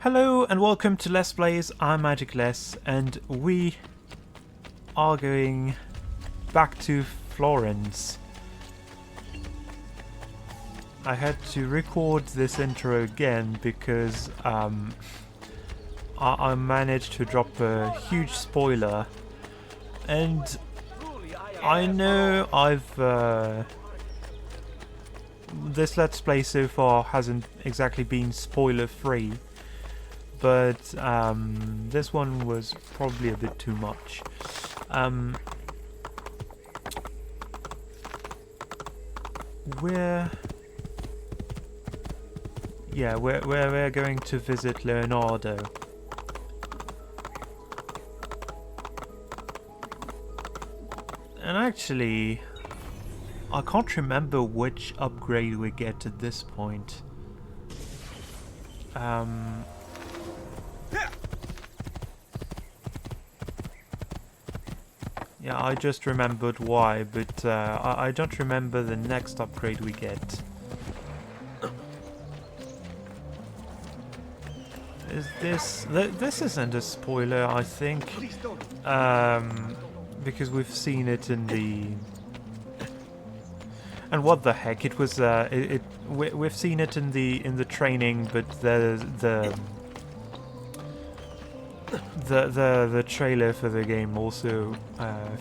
Hello and welcome to Let's Plays. I'm MagicLess and we are going back to Florence. I had to record this intro again because I managed to drop a huge spoiler, and I know this Let's Play so far hasn't exactly been spoiler free, but this one was probably a bit too much. We're going to visit Leonardo. And actually, I can't remember which upgrade we get at this point. Yeah, I just remembered why, but I don't remember the next upgrade we get. Is this isn't a spoiler, I think, because we've seen it in the... And what the heck? It was we've seen it in the training, but the trailer for the game also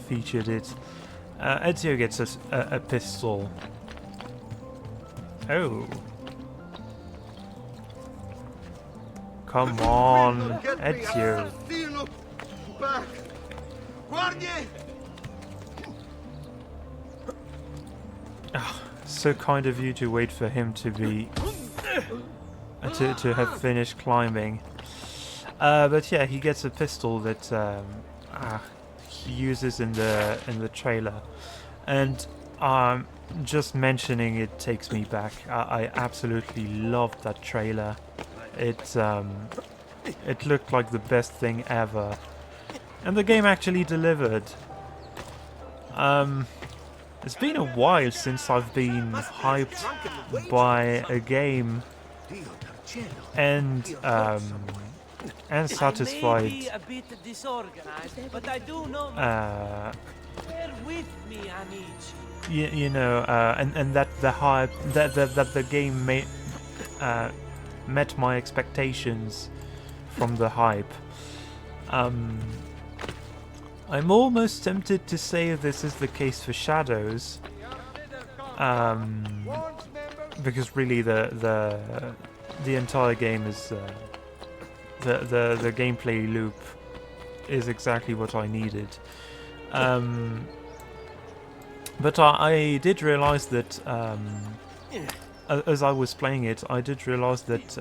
featured it. Ezio gets a pistol. Oh. Come on, Ezio. Oh, so kind of you to wait for him to be to have finished climbing. But yeah, he gets a pistol that he uses in the trailer, and just mentioning it takes me back. I absolutely loved that trailer. It looked like the best thing ever, and the game actually delivered. It's been a while since I've been hyped by a game and satisfied. A bit disorganized, but I do know. Bear with me, amici. You know, and that the hype that the game met my expectations from the hype. I'm almost tempted to say this is the case for Shadows, because really the entire game is the gameplay loop is exactly what I needed. But I did realize that as I was playing it, I did realize that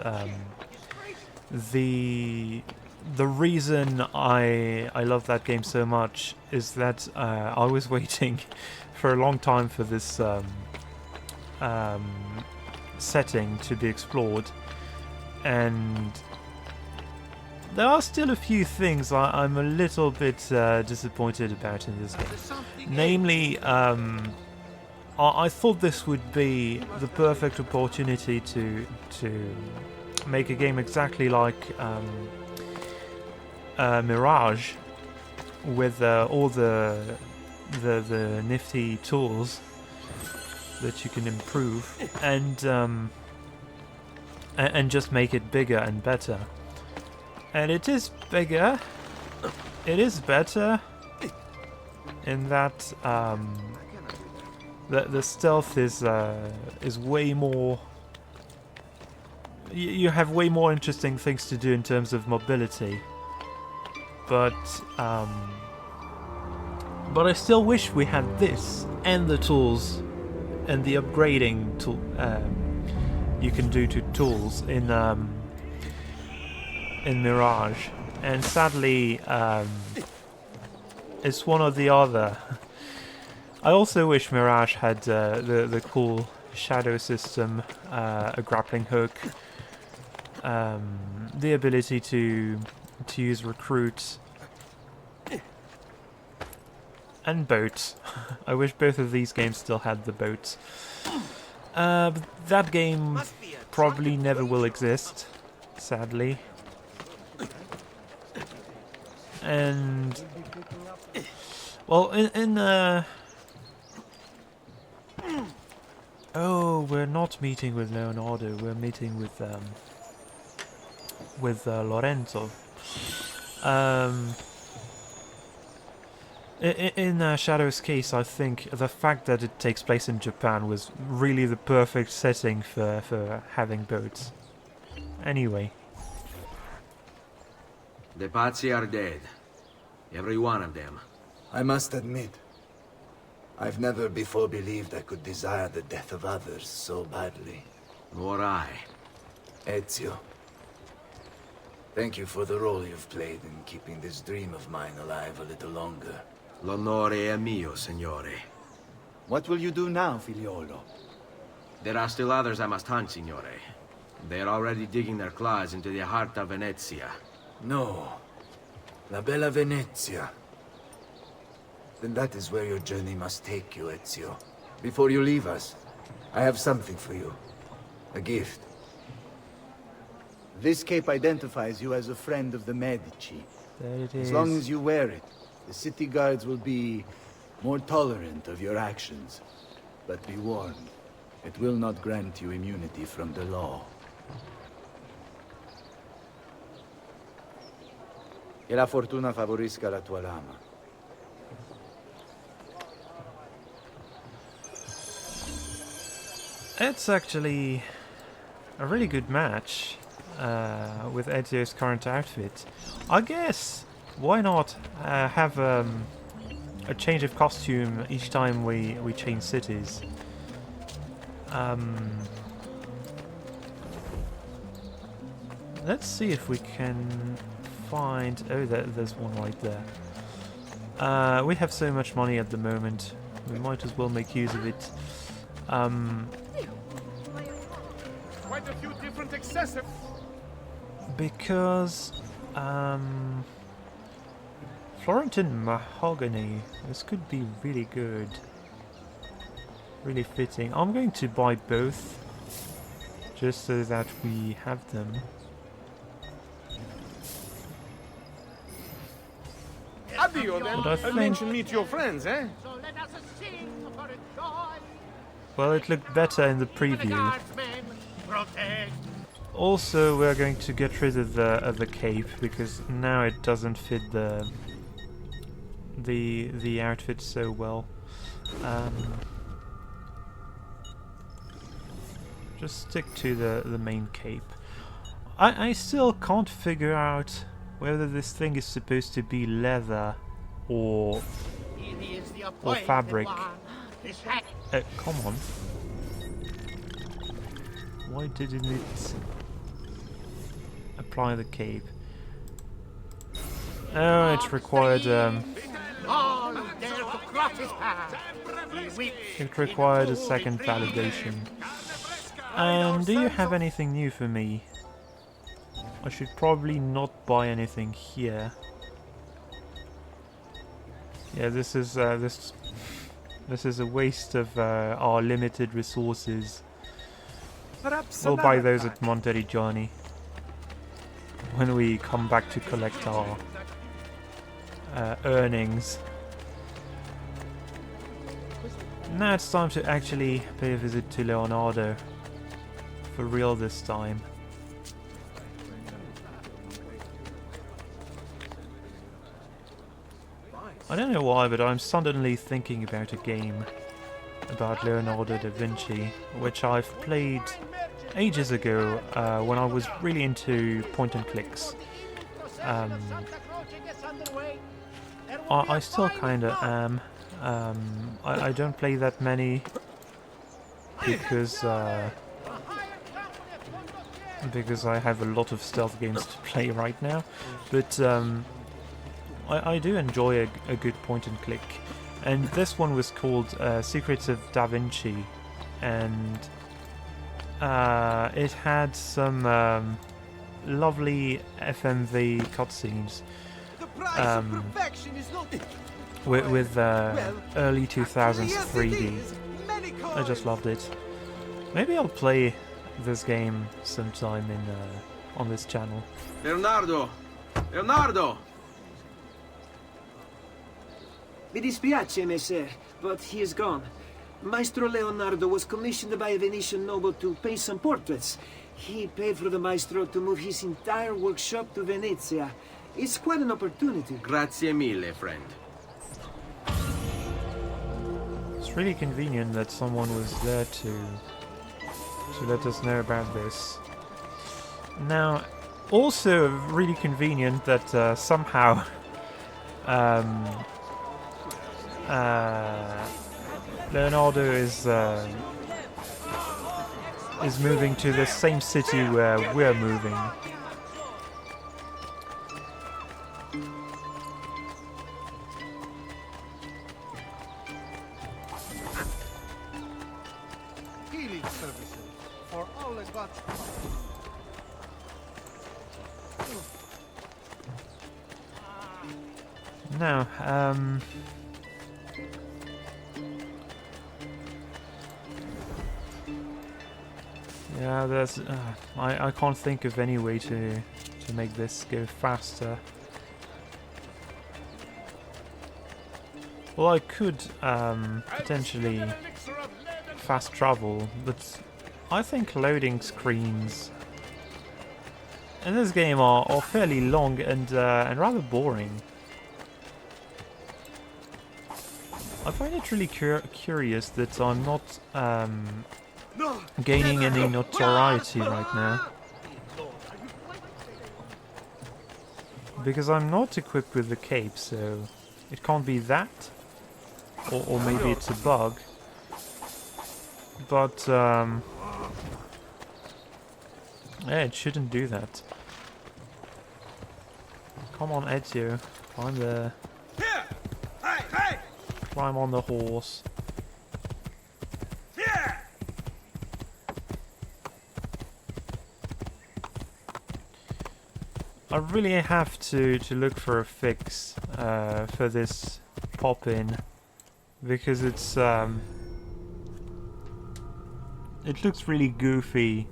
the reason I love that game so much is that I was waiting for a long time for this setting to be explored, and there are still a few things I'm a little bit disappointed about in this game. Namely, I thought this would be the perfect opportunity to make a game exactly like Mirage, with all the nifty tools that you can improve, and just make it bigger and better. And it is bigger. It is better in that the stealth is way more. You have way more interesting things to do in terms of mobility. But I still wish we had this and the tools and the upgrading tool you can do to tools in Mirage, and sadly it's one or the other. I also wish Mirage had the cool shadow system, a grappling hook, the ability to use recruits, and boats. I wish both of these games still had the boats. But that game probably never will exist, sadly. And well, oh, we're not meeting with Leonardo. We're meeting with Lorenzo. In Shadow's case, I think the fact that it takes place in Japan was really the perfect setting for having boats. Anyway. The Pazzi are dead. Every one of them. I must admit, I've never before believed I could desire the death of others so badly. Nor I. Ezio, thank you for the role you've played in keeping this dream of mine alive a little longer. L'onore è mio, signore. What will you do now, figliolo? There are still others I must hunt, signore. They are already digging their claws into the heart of Venezia. No. La bella Venezia. Then that is where your journey must take you, Ezio. Before you leave us, I have something for you. A gift. This cape identifies you as a friend of the Medici. There it is. As long as you wear it, the city guards will be more tolerant of your actions. But be warned, it will not grant you immunity from the law. Che la fortuna favorisca la tua lama. It's actually a really good match with Ezio's current outfit. I guess, why not have a change of costume each time we change cities? Let's see if we can find... Oh, there's one right there. We have so much money at the moment, we might as well make use of it. Quite a few different excessive. Because Florentine mahogany, this could be really good, really fitting. I'm going to buy both just so that we have them. Addio then. But I think- mention meet your friends, eh? So let us sing for joy. Well, it looked better in the preview. Guardsmen, protect. Also, we're going to get rid of the cape because now it doesn't fit the outfit so well. Just stick to the main cape. I still can't figure out whether this thing is supposed to be leather or It is the appointed fabric. one. This hat come on. Why didn't it apply the cape? Oh, it required all dare to cross his path. He weeps it required in a second full validation. Do you have anything new for me? I should probably not buy anything here. Yeah, this is this is a waste of our limited resources. We'll buy those at Monteriggioni when we come back to collect our earnings. Now it's time to actually pay a visit to Leonardo. For real this time. I don't know why, but I'm suddenly thinking about a game about Leonardo da Vinci, which I've played ages ago when I was really into point and clicks. I still kinda am. I don't play that many because I have a lot of stealth games to play right now, but I do enjoy a good point and click, and this one was called Secrets of Da Vinci, and it had some lovely FMV cutscenes with early 2000s 3D. I just loved it. Maybe I'll play this game sometime in on this channel. Leonardo! Leonardo! Mi dispiace, messer, but he is gone. Maestro Leonardo was commissioned by a Venetian noble to paint some portraits. He paid for the maestro to move his entire workshop to Venezia. It's quite an opportunity. Grazie mille, friend. It's really convenient that someone was there to let us know about this. Now, also really convenient that somehow Leonardo is moving to the same city where we're moving. Healing services for all the gods. Now, yeah, there's. I can't think of any way to make this go faster. Well, I could potentially fast travel, but I think loading screens in this game are fairly long and rather boring. I find it really curious that I'm not gaining any notoriety right now. Because I'm not equipped with the cape, so it can't be that. Or maybe it's a bug. But, yeah, it shouldn't do that. Come on, Ezio. Climb there. Climb on the horse. I really have to look for a fix for this pop-in, because it's it looks really goofy,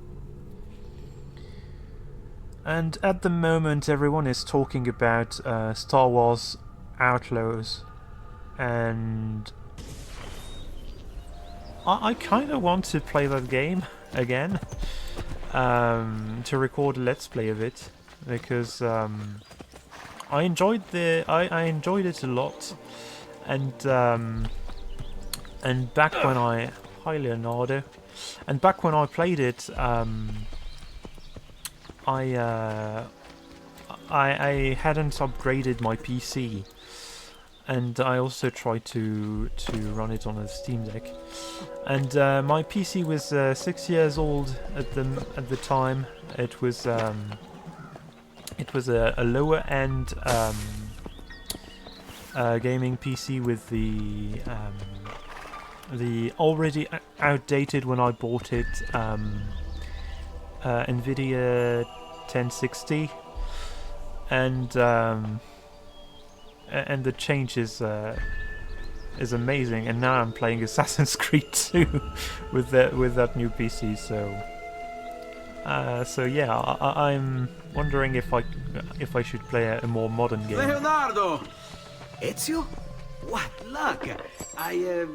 and at the moment everyone is talking about Star Wars Outlaws, and I kind of want to play that game again, to record a let's play of it, because I enjoyed I enjoyed it a lot, and back when hi Leonardo, and back when I played it, I hadn't upgraded my PC, and I also tried to run it on a Steam Deck, and my PC was 6 years old at the time. It was a lower end gaming PC with the already outdated when I bought it NVIDIA 1060, and the change is amazing. And now I'm playing Assassin's Creed 2 with that new PC. So yeah, I'm wondering if I should play a more modern game. Leonardo! Ezio? What luck! I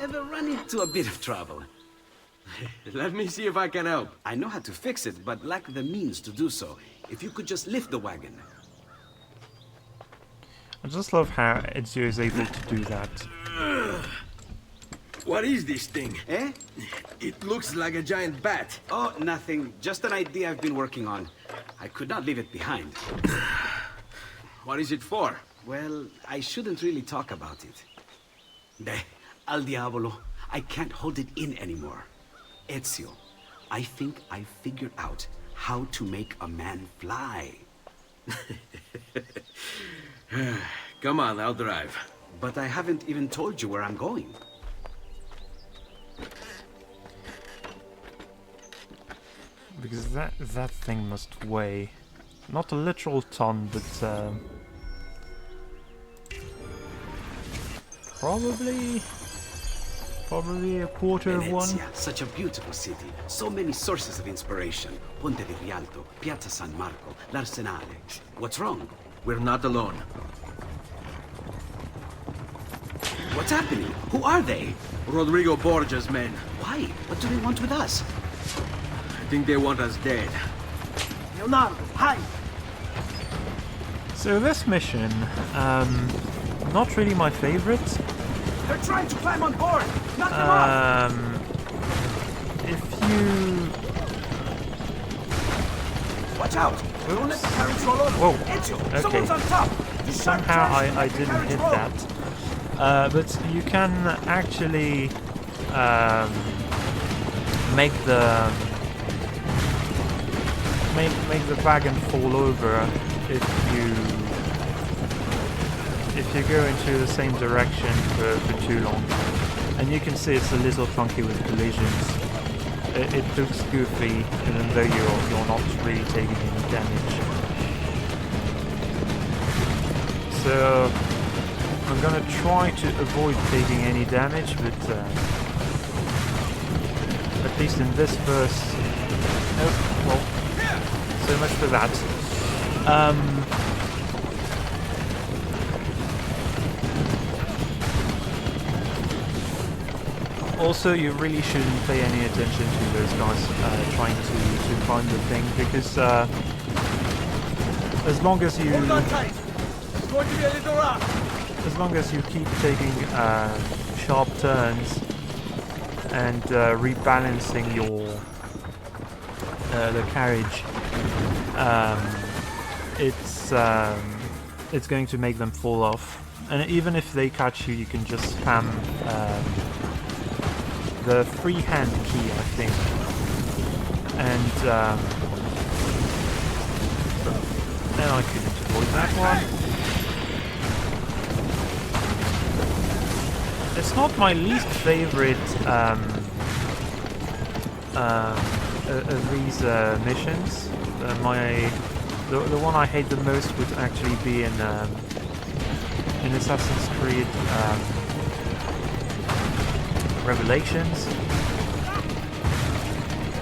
ever run into a bit of trouble. Let me see if I can help. I know how to fix it, but lack the means to do so. If you could just lift the wagon. I just love how Ezio is able to do that. What is this thing? Eh? It looks like a giant bat. Oh, nothing. Just an idea I've been working on. I could not leave it behind. What is it for? Well, I shouldn't really talk about it. Al diavolo. I can't hold it in anymore. Ezio, I think I figured out how to make a man fly. Come on, I'll drive. But I haven't even told you where I'm going. Because that thing must weigh not a literal ton, but probably a quarter of one. Venezia, such a beautiful city. So many sources of inspiration. Ponte di Rialto, Piazza San Marco, l'Arsenale. What's wrong? We're not alone. What's happening? Who are they? Rodrigo Borgia's men. Why? What do they want with us? I think they want us dead. Leonardo, hide! So this mission, not really my favorite. They're trying to climb on board! Knock them off! If you... Watch out! We won't let the carriage roll over! Whoa, Ezio, okay. someone's on top! You Somehow I didn't hit that. But you can actually make the wagon fall over if you go into the same direction for too long. And you can see it's a little clunky with collisions. It looks goofy, even though you're not really taking any damage. So I'm gonna try to avoid taking any damage, but at least in this first... Oh, well, so much for that. Also, you really shouldn't pay any attention to those guys trying to climb the thing, because as long as you... Hold on tight. It's going to be a little rough. As long as you keep taking sharp turns and rebalancing your the carriage, it's going to make them fall off. And even if they catch you, you can just spam the freehand key, I think, and I couldn't avoid that one. It's not my least favorite of these missions. The one I hate the most would actually be in Assassin's Creed Revelations.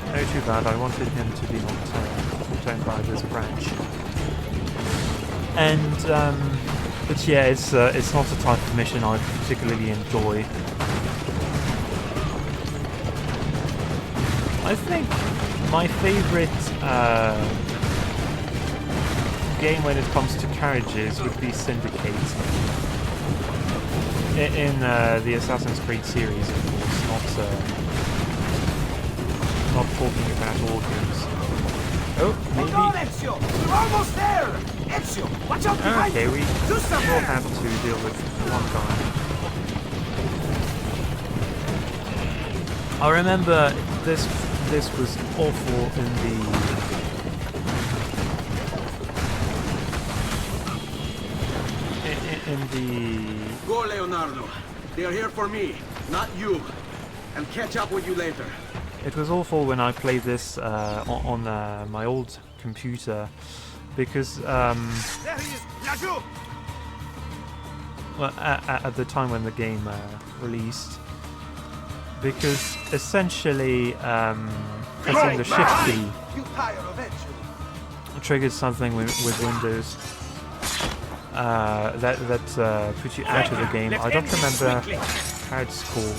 No, too bad. I wanted him to be knocked down by this branch. And but yeah, it's not the type of mission I particularly enjoy. I think my favorite game when it comes to carriages would be Syndicate. In the Assassin's Creed series, of course, not talking about all games. Oh, maybe. Hold on, Ezio! We're almost there! Ezio, watch out behind Okay, you! we Do will something! have to deal with one guy. I remember this was awful in the Go, Leonardo. They are here for me, not you. I'll catch up with you later. It was awful when I played this on my old computer, because There he is! Lago! well, at the time when the game released, because essentially pressing the shift key You tire of Ezio. triggered something with Windows that put you out of the game. I don't remember how it's called.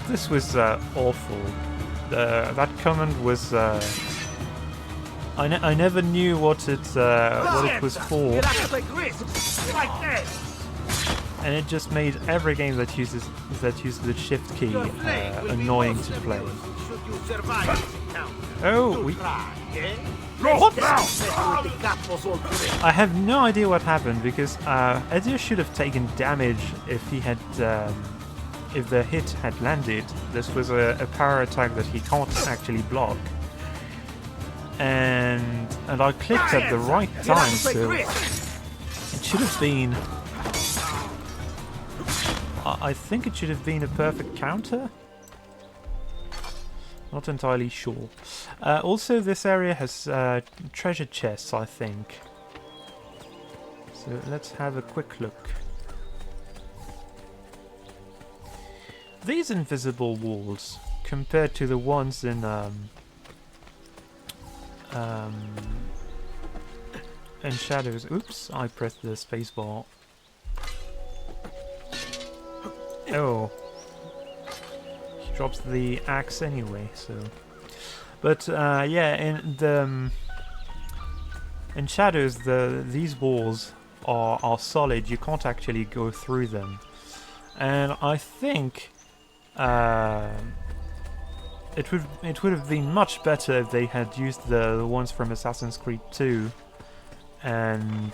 This was awful. That command was. I never knew what it was for, and it just made every game that uses the shift key annoying to play. Oh, what? I have no idea what happened, because Ezio should have taken damage if he had. If the hit had landed. This was a power attack that he can't actually block. And I clicked at the right time, so it should have been... I think it should have been a perfect counter? Not entirely sure. Also, this area has treasure chests, I think. So let's have a quick look. These invisible walls, compared to the ones in Shadows. Oops, I pressed the spacebar Oh. He drops the axe anyway, so... But, yeah, in Shadows, these walls are solid. You can't actually go through them. And I think... it would have been much better if they had used the ones from Assassin's Creed 2 and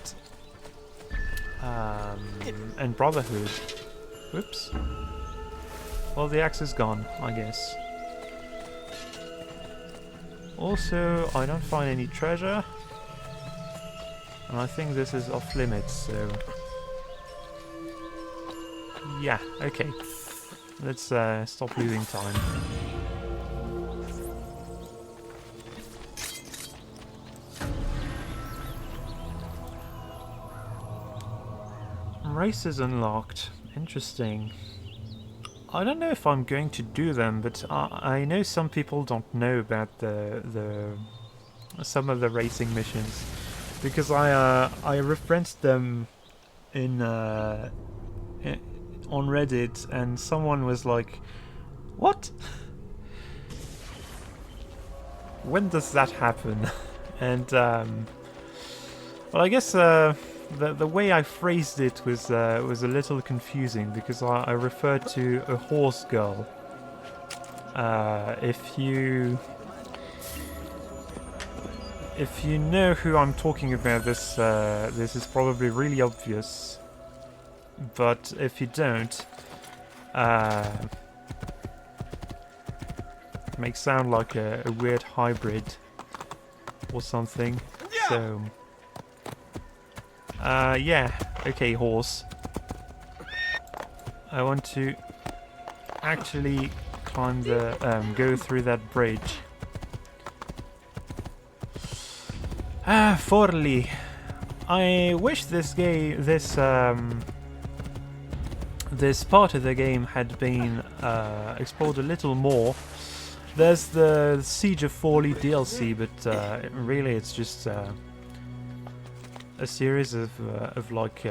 Brotherhood. Whoops. Well, the axe is gone, I guess. Also, I don't find any treasure, and I think this is off limits. So, yeah, okay. Let's stop losing time. Races unlocked. Interesting. I don't know if I'm going to do them, but I know some people don't know about some of the racing missions, because I referenced them on Reddit, and someone was like, "What? When does that happen?" And well, I guess the way I phrased it was a little confusing, because I referred to a horse girl. If you know who I'm talking about, this is probably really obvious. But if you don't, it may sound like a weird hybrid or something. So. Yeah, okay, horse. I want to actually climb the, go through that bridge. Forli. I wish this game, this part of the game had been explored a little more. There's the Siege of Forli DLC, but really it's just a series of like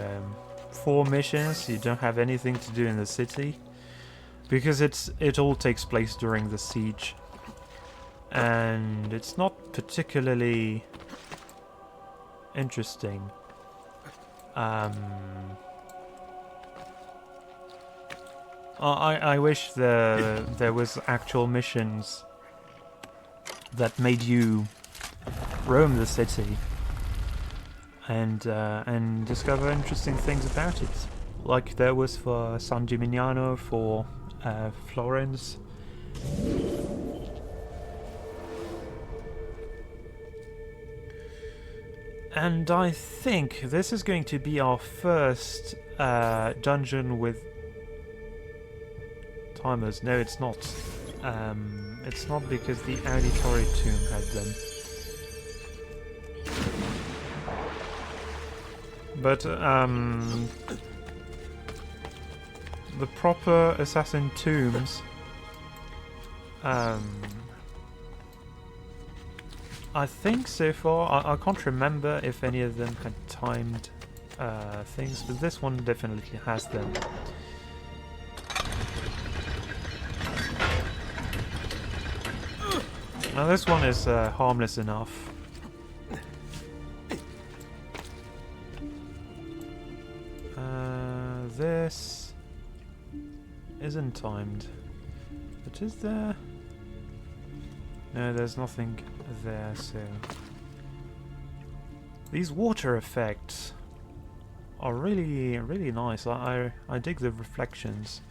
4 missions. You don't have anything to do in the city, because it all takes place during the siege, and it's not particularly interesting. I wish there was actual missions that made you roam the city and discover interesting things about it, like there was for San Gimignano, for Florence. And I think this is going to be our first dungeon with timers. No, it's not. It's not, because the Auditory Tomb had them. But the proper assassin tombs, I think so far, I can't remember if any of them had timed things, but this one definitely has them. Now this one is harmless enough. This isn't timed, but is there? No, there's nothing there, so... These water effects are really, really nice. I dig the reflections.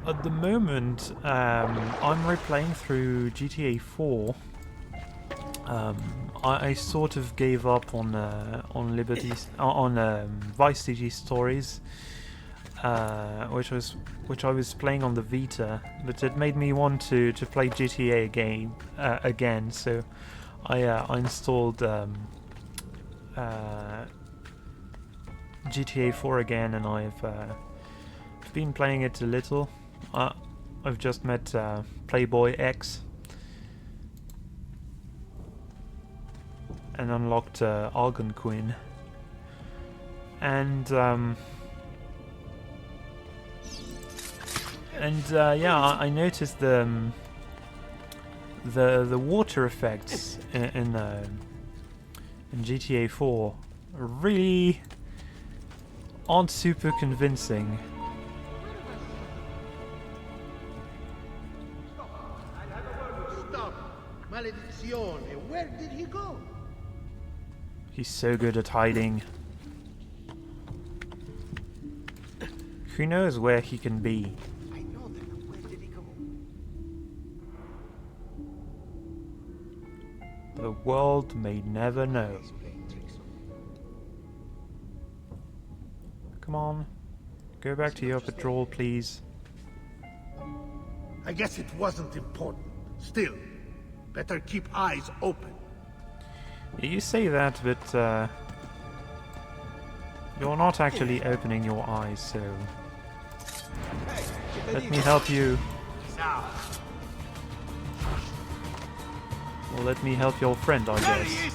At the moment, I'm replaying through GTA 4. I sort of gave up on Vice City Stories, which I was playing on the Vita, but it made me want to play GTA again. So I installed GTA 4 again, and I've been playing it a little. I've just met Playboy X and unlocked Argon Queen, and And yeah, I noticed the water effects in GTA 4 really aren't super convincing. Stop! Maledizione! Where did he go? He's so good at hiding. Who knows where he can be? I know that. Where did he go? The world may never know. He's playing tricks on me. Come on, go back to your patrol, please. I guess it wasn't important. Still, better keep eyes open. Yeah, you say that, but you're not actually opening your eyes, so let me help you. Well, let me help your friend, I guess.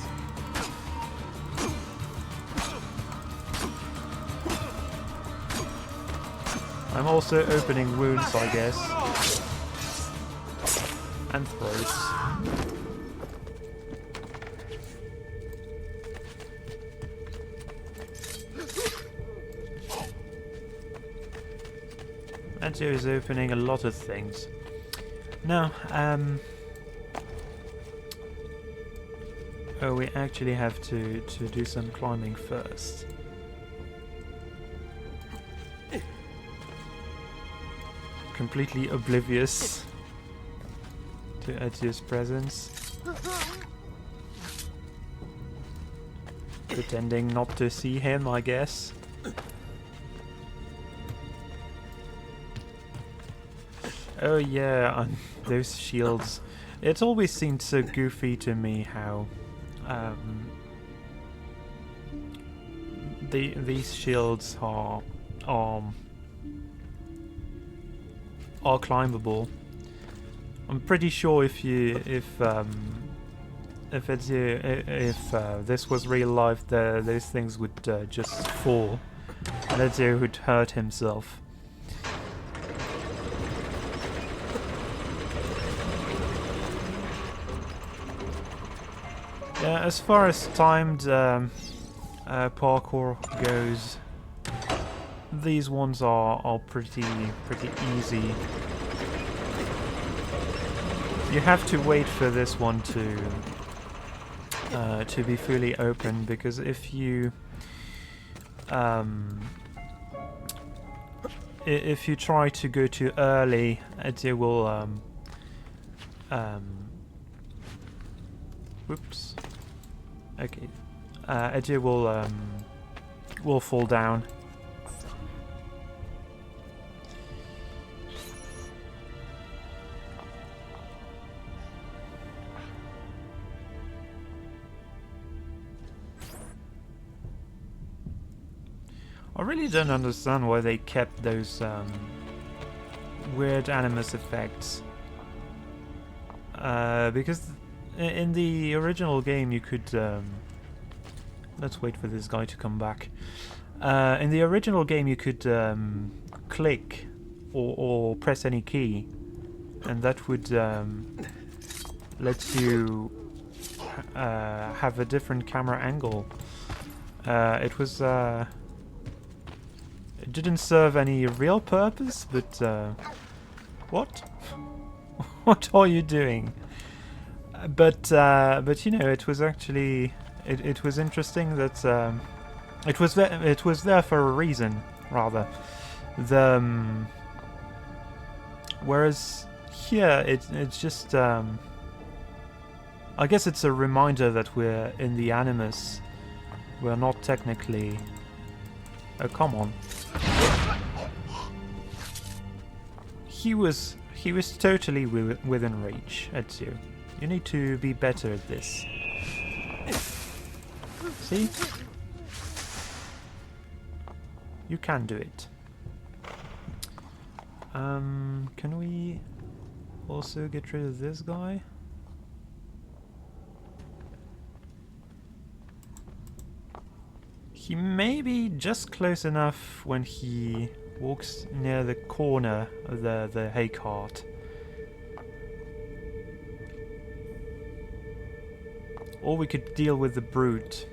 I'm also opening wounds, I guess. And throats. Ezio is opening a lot of things. Now, oh, we actually have to do some climbing first. Completely oblivious to Ezio's presence. Pretending not to see him, I guess. Oh yeah, those shields. It always seemed so goofy to me how these shields are climbable. I'm pretty sure if this was real life, those things would just fall, and Ezio would hurt himself. Yeah, as far as timed parkour goes, these ones are pretty easy. You have to wait for this one to be fully open, because if you try to go too early, Ezio will whoops. Okay. Ezio will fall down. I really don't understand why they kept those weird animus effects. Because in the original game you could... let's wait for this guy to come back. In the original game you could click or press any key, and that would let you have a different camera angle. It was... it didn't serve any real purpose, but what? What are you doing? But you know, it was actually it was interesting that it was there for a reason, rather. Whereas here it's just I guess it's a reminder that we're in the Animus. We're not technically. Oh, come on. He was totally within reach, Ezio. You need to be better at this. See? You can do it. Can we also get rid of this guy? He may be just close enough when he walks near the corner of the hay cart. Or we could deal with the brute.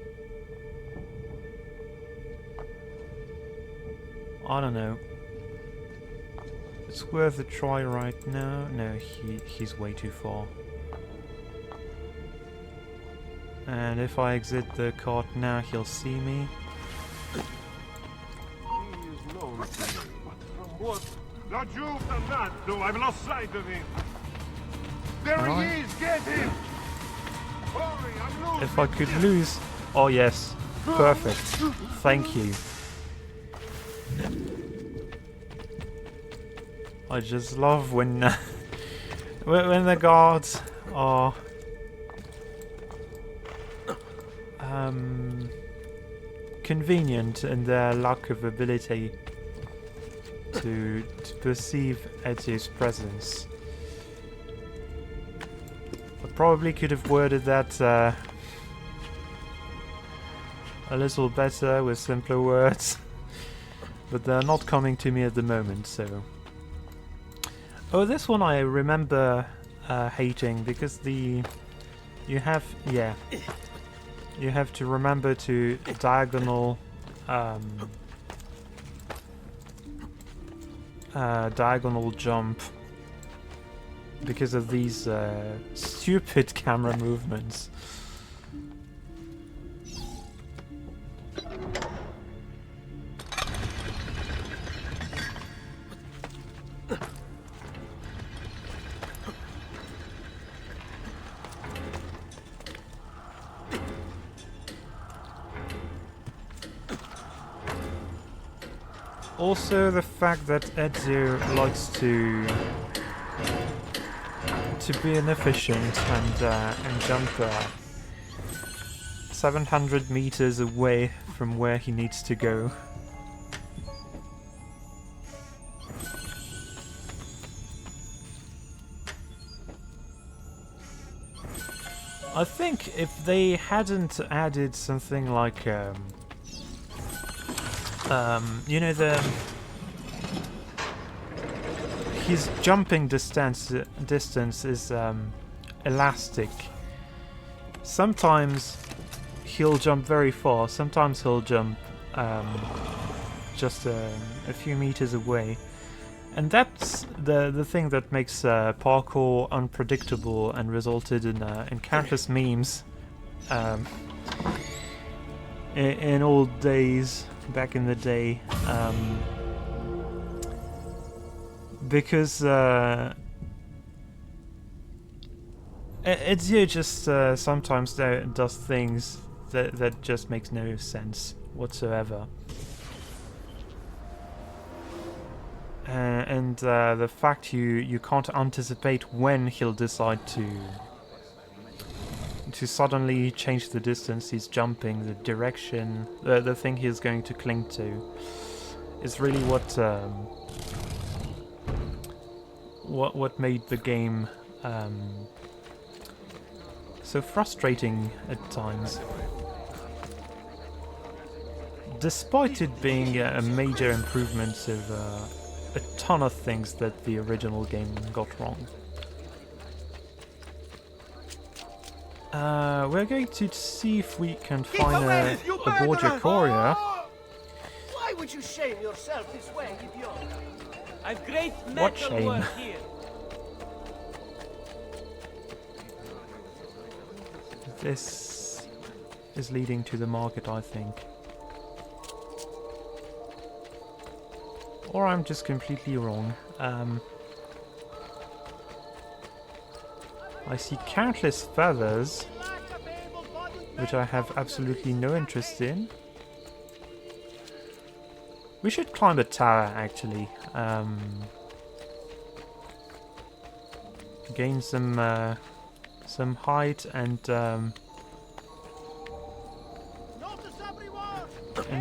I don't know. It's worth a try right now. No, he's way too far. And if I exit the cart now, he'll see me. I've lost sight of him. There Alright. he is! Get him! Hurry, I'm losing If I could lose... Oh yes. Perfect. Thank you. I just love when... when the guards are... convenient in their lack of ability to perceive Ezio's presence. I probably could have worded that a little better with simpler words, but they're not coming to me at the moment, so... Oh, this one I remember hating, because you have to remember to diagonal jump because of these stupid camera movements. Also, the fact that Ezio likes to be inefficient and jump 700 meters away from where he needs to go. I think if they hadn't added something like you know, his jumping distance is elastic. Sometimes he'll jump very far, sometimes he'll jump just a few meters away. And that's the thing that makes parkour unpredictable and resulted in countless memes in old days, back in the day, because Ezio just sometimes does things that just makes no sense whatsoever. And the fact you can't anticipate when he'll decide to suddenly change the distance he's jumping, the direction, the thing he's going to cling to, is really what made the game so frustrating at times. Despite it being a major improvement of a ton of things that the original game got wrong. We're going to see if we can find a border courier. Why would you shame yourself this way, idiot? I've great What metal shame? work here. This is leading to the market, I think. Or I'm just completely wrong. I see countless feathers, which I have absolutely no interest in. We should climb a tower, actually. Gain some height and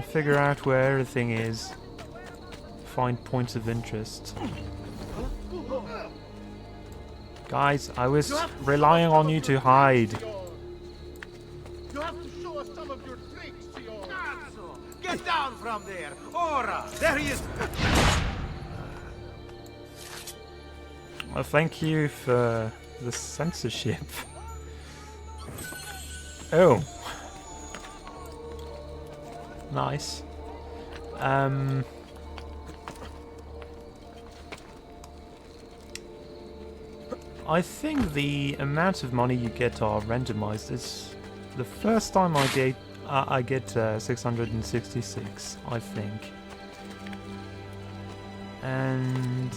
figure out where everything is. Find points of interest. Guys, I was relying on you to hide. You have to show us some of your tricks, Ezio. Get down from there! Ora! There he is! Well, thank you for the censorship. Oh. Nice. I think the amount of money you get are randomized. It's the first time I get 666, I think. And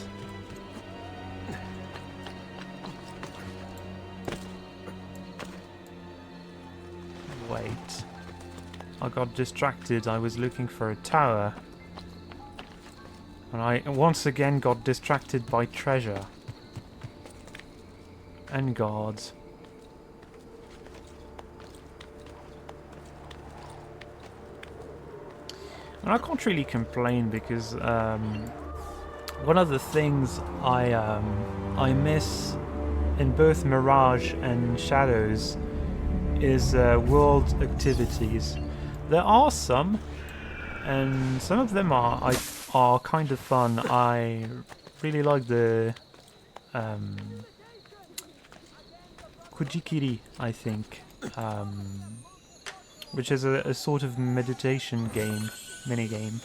wait, I got distracted. I was looking for a tower, and I once again got distracted by treasure and guards. And I can't really complain because one of the things I miss in both Mirage and Shadows is world activities. There are some, and some of them are kind of fun. I really like the Kujikiri, I think, which is a sort of meditation game, mini game,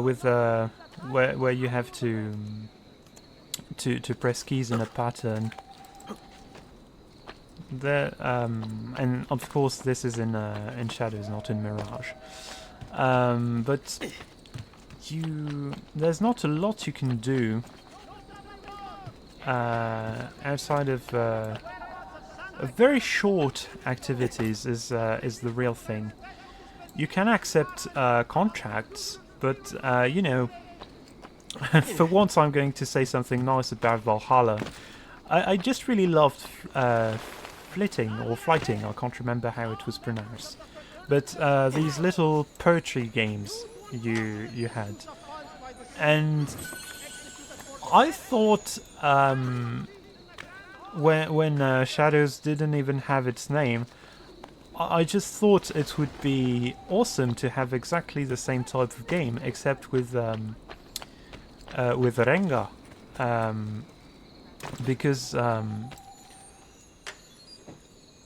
with where you have to press keys in a pattern. There, and of course this is in Shadows, not in Mirage. But there's not a lot you can do outside of very short activities. Is the real thing. You can accept contracts, but you know, for once I'm going to say something nice about Valhalla. I just really loved flitting or flighting, I can't remember how it was pronounced. But these little poetry games you had. And I thought when Shadows didn't even have its name, I just thought it would be awesome to have exactly the same type of game, except with Renga. Because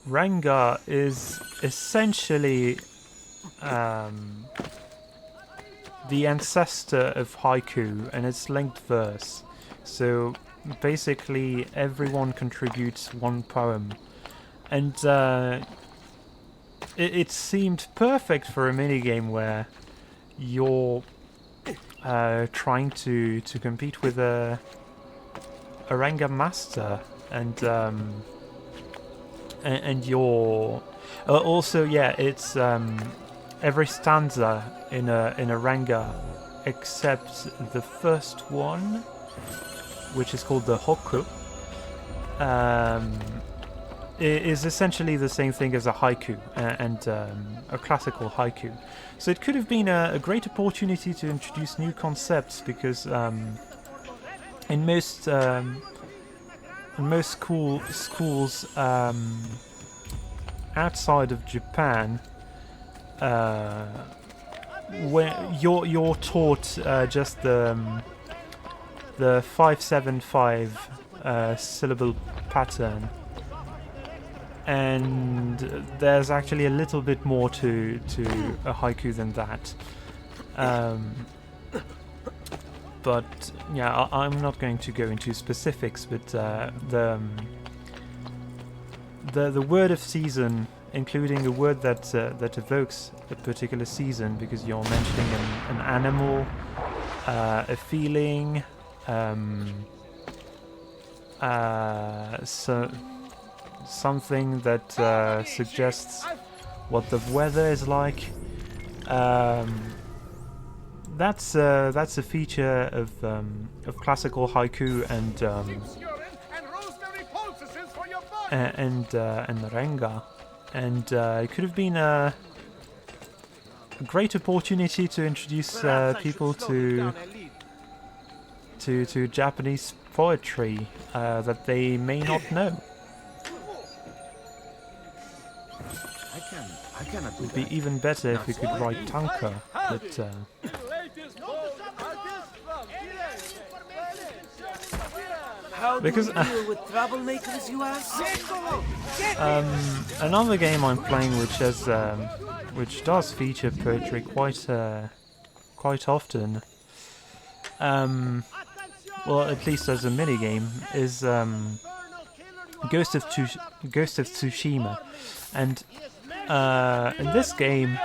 Renga is essentially the ancestor of haiku, and it's linked verse. So basically everyone contributes one poem, and it seemed perfect for a minigame where you're trying to compete with a Renga master, and you're also, yeah, it's every stanza in a Renga except the first one, which is called the Hokku, is essentially the same thing as a haiku and a classical haiku. So it could have been a great opportunity to introduce new concepts, because in most schools outside of Japan, where you're taught just the 575 syllable pattern, and there's actually a little bit more to a haiku than that. But yeah, I'm not going to go into specifics, but the word of season, including a word that evokes a particular season, because you're mentioning an animal, a feeling, so something that suggests what the weather is like. That's a feature of classical haiku and Renga, and it could have been a great opportunity to introduce people to Japanese poetry that they may not know. It would be even better if we could write tanka, but How Because, do we deal with troublemakers, you ask? another game I'm playing which does feature poetry quite often, well, at least as a minigame, is Ghost of Tsushima. And in this game,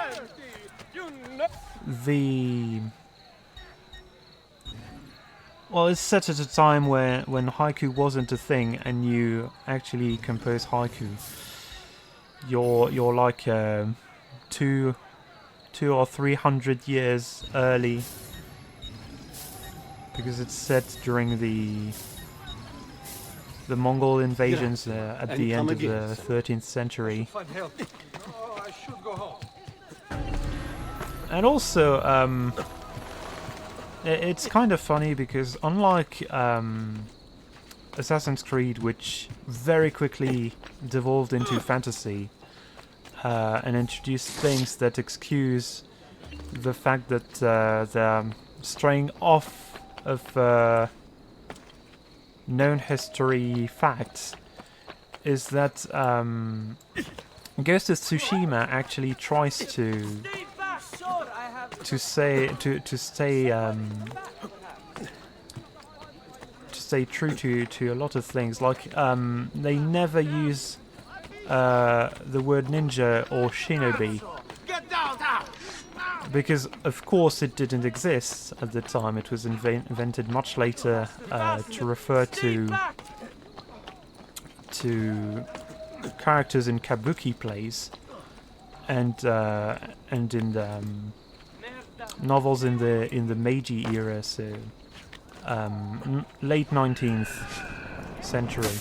it's set at a time when haiku wasn't a thing, and you actually compose haiku. You're like 200 or 300 years early, because it's set during the Mongol invasions at the end of the 13th century. And also, it's kind of funny because unlike Assassin's Creed, which very quickly devolved into fantasy and introduced things that excuse the fact that they're straying off of known history facts, is that Ghost of Tsushima actually tries to stay true to a lot of things. Like they never use the word ninja or shinobi, because of course it didn't exist at the time. It was invented much later to refer to characters in kabuki plays and in the novels in the Meiji era, so late 19th century.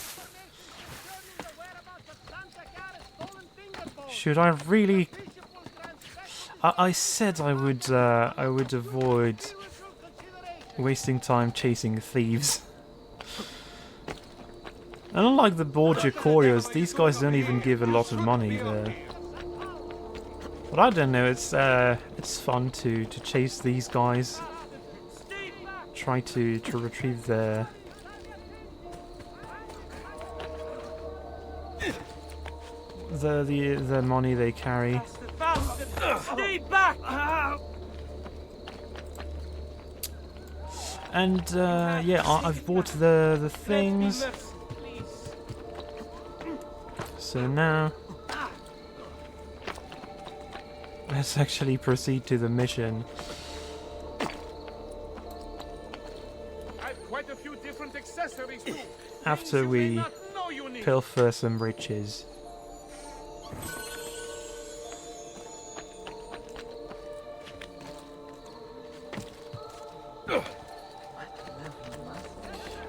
Should I really? I said I would avoid wasting time chasing thieves. And unlike the Borgia Couriers, these guys don't even give a lot of money there. But I don't know, it's fun to chase these guys. Try to retrieve the money they carry. Stay back! And yeah, I've bought the things. So now let's actually proceed to the mission. I've quite a few different accessories too. After we pilfer some riches.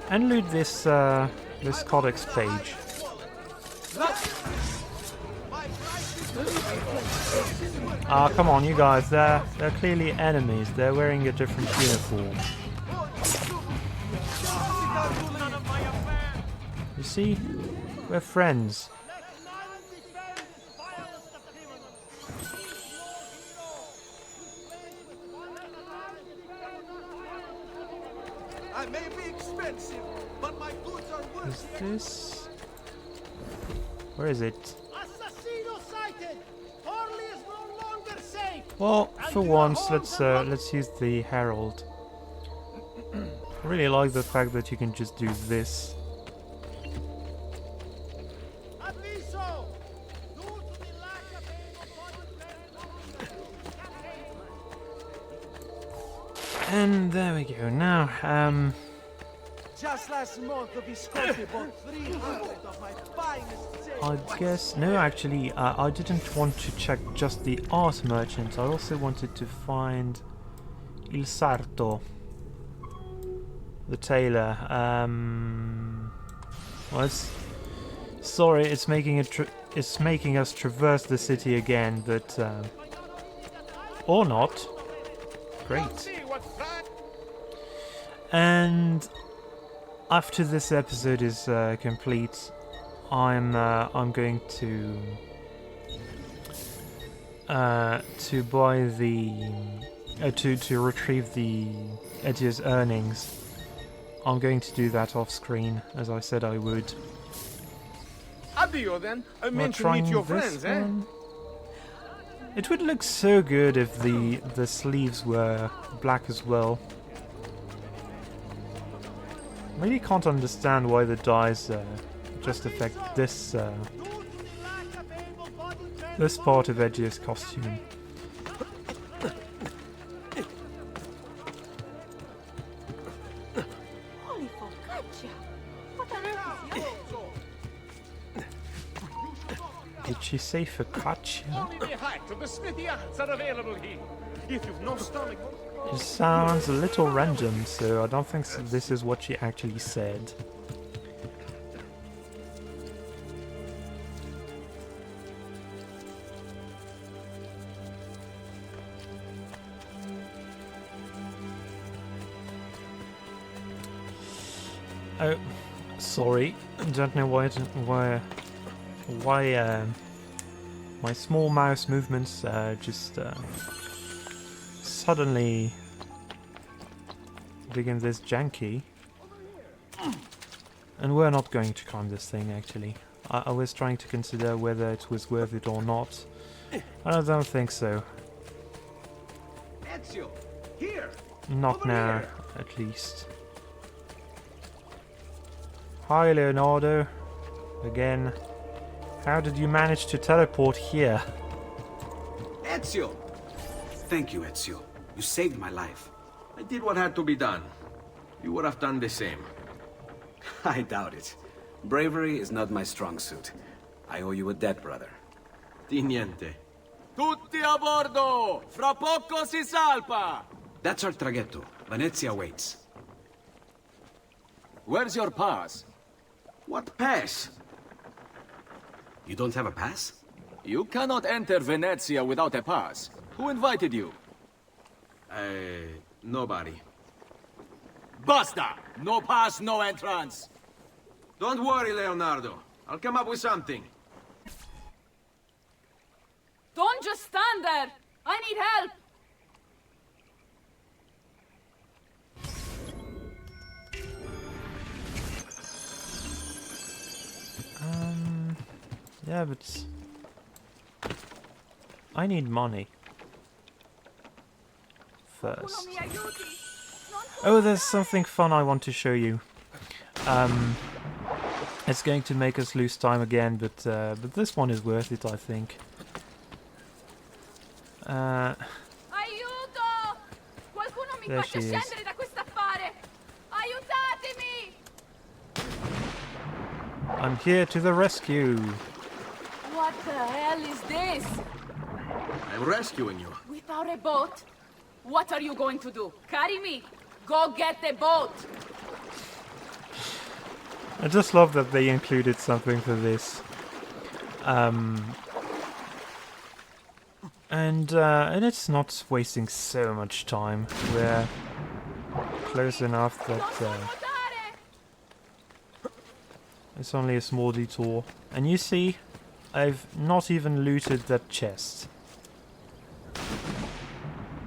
And loot this this codex page. Ah, come on, you guys! They're clearly enemies. They're wearing a different uniform. You see, we're friends. I may be expensive, but my goods are worth Is this? Where is it? Assassino sighted! Harley is no longer safe! Well, for once, let's use the Herald. I really like the fact that you can just do this. Aviso! Due to the lack of And there we go. Now, just last month, the Visconti bought 300 of my finest sails. I guess no. Actually, I didn't want to check just the art merchant. I also wanted to find Il Sarto, the tailor. Well, sorry, it's making us traverse the city again, but or not. Great. And after this episode is complete, I'm going to buy the to retrieve the Ezio's earnings I'm going to do that off screen, as I said I would. Addio then. I We're meant to trying meet your this friends, eh? one. It would look so good if the sleeves were black as well. Really can't understand why the dyes just affect this this part of Ezio's costume. Holy focaccia! What on earth is this? Did she say focaccia? Only the height of the smithy arts are available here. If you've no stomach... It sounds a little random, so I don't think this is what she actually said. Oh, sorry. Don't know why my small mouse movements just suddenly begin this janky. And we're not going to climb this thing, actually. I was trying to consider whether it was worth it or not. I don't think so. Ezio, here. Not now, at least. Hi, Leonardo. Again. How did you manage to teleport here? Ezio. Thank you, Ezio. You saved my life. I did what had to be done. You would have done the same. I doubt it. Bravery is not my strong suit. I owe you a debt, brother. Di niente. Tutti a bordo! Fra poco si salpa! That's our traghetto. Venezia waits. Where's your pass? What pass? You don't have a pass? You cannot enter Venezia without a pass. Who invited you? Nobody. Basta! No pass, no entrance! Don't worry, Leonardo. I'll come up with something. Don't just stand there! I need help! Yeah, but I need money first. Oh, there's something fun I want to show you. It's going to make us lose time again, but this one is worth it, I think. Aiuto! Qualcuno mi There faccia she is. scendere da quest'affare! Aiutatemi! I'm here to the rescue. What the hell is this? I'm rescuing you. Without a boat? What are you going to do? Carry me? Go get the boat! I just love that they included something for this. And it's not wasting so much time. We're close enough that it's only a small detour. And you see, I've not even looted that chest.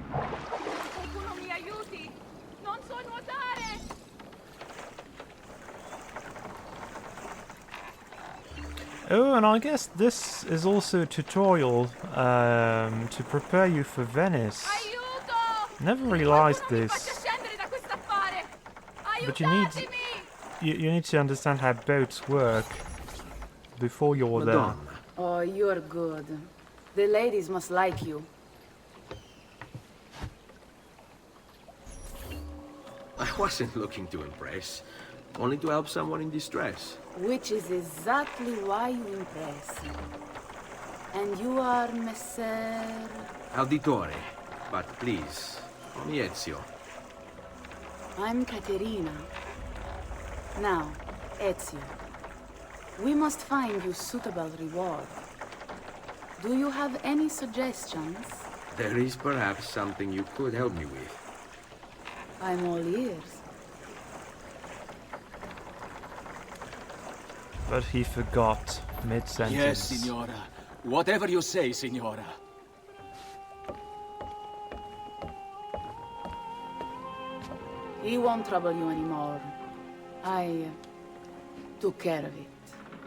Qualcuno mi aiuti! Non so nuotare! Oh, and I guess this is also a tutorial to prepare you for Venice. Aiuto! Never realized Qualcuno mi this, faccia scendere da quest'affare! but you need Aiutatemi! you need to understand how boats work before you're there. Madonna. Oh, you're good. The ladies must like you. I wasn't looking to impress. Only to help someone in distress. Which is exactly why you impress. And you are Messer... Auditore. But please, call me Ezio. I'm Caterina. Now, Ezio. We must find you suitable reward. Do you have any suggestions? There is perhaps something you could help me with. I'm all ears. But he forgot mid-sentence. Yes, signora. Whatever you say, signora. He won't trouble you anymore. I took care of it.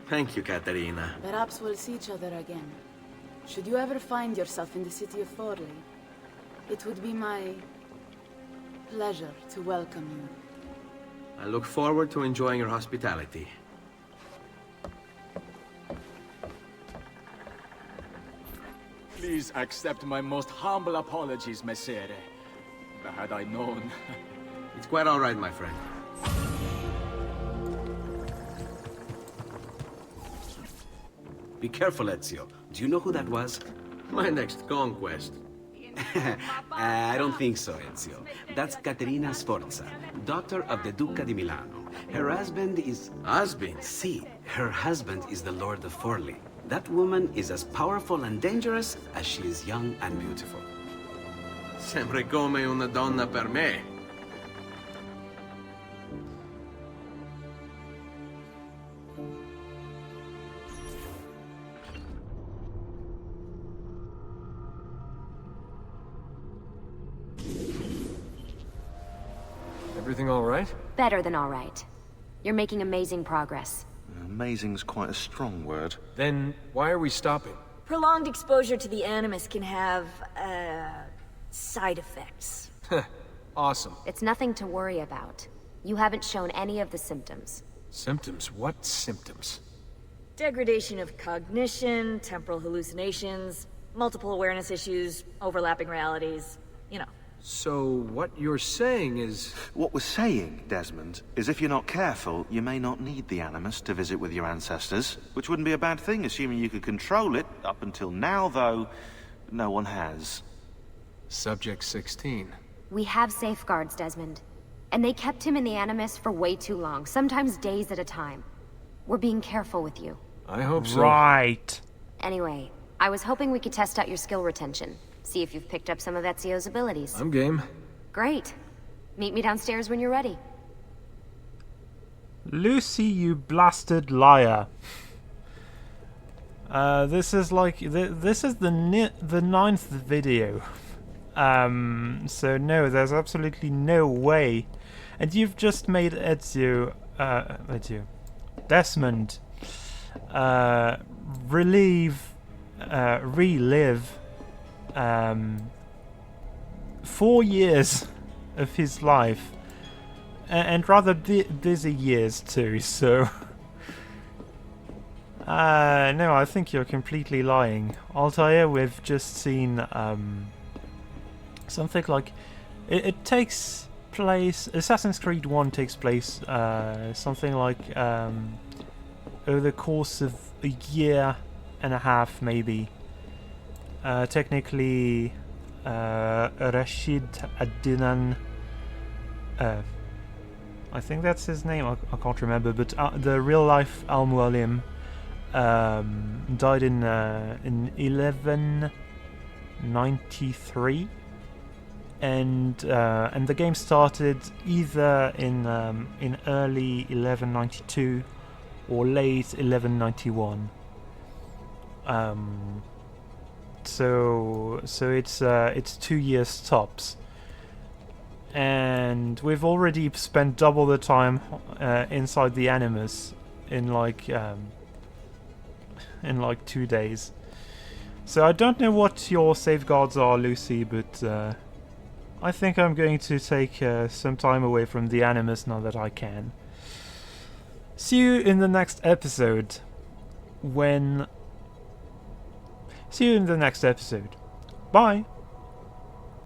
Thank you, Caterina. Perhaps we'll see each other again. Should you ever find yourself in the city of Forli, it would be my pleasure to welcome you. I look forward to enjoying your hospitality. Please accept my most humble apologies, Messere. Had I known... It's quite all right, my friend. Be careful, Ezio. Do you know who that was? My next conquest. I don't think so, Ezio. That's Caterina Sforza, daughter of the Duca di Milano. Her husband is... Husband? See, her husband is the Lord of Forli. That woman is as powerful and dangerous as she is young and beautiful. Sempre come una donna per me. Everything all right? Better than all right. You're making amazing progress. Amazing's quite a strong word. Then why are we stopping? Prolonged exposure to the Animus can have, side effects. Awesome. It's nothing to worry about. You haven't shown any of the symptoms. Symptoms? What symptoms? Degradation of cognition, temporal hallucinations, multiple awareness issues, overlapping realities, you know. So what you're saying is... What we're saying, Desmond, is if you're not careful, you may not need the Animus to visit with your ancestors, which wouldn't be a bad thing, assuming you could control it. Up until now, though, no one has. Subject 16. We have safeguards, Desmond. And they kept him in the Animus for way too long, sometimes days at a time. We're being careful with you. I hope so. Right. Anyway, I was hoping we could test out your skill retention. See if you've picked up some of Ezio's abilities. I'm game. Great. Meet me downstairs when you're ready. Lucy, you blasted liar. This is like this is the 9th video. So no, there's absolutely no way. And you've just made Desmond relive 4 years of his life, and rather busy years too, so no, I think you're completely lying. Altair, we've just seen something like it takes place, Assassin's Creed 1 takes place something like over the course of a year and a half, maybe. Technically, Rashid Adnan, I think that's his name, I can't remember, but the real-life Al-Mualim died in 1193, and the game started either in early 1192 or late 1191. So it's 2 years tops, and we've already spent double the time inside the Animus in like 2 days. So I don't know what your safeguards are, Lucy, but I think I'm going to take some time away from the Animus now that I can. See you in the next episode. See you in the next episode. Bye!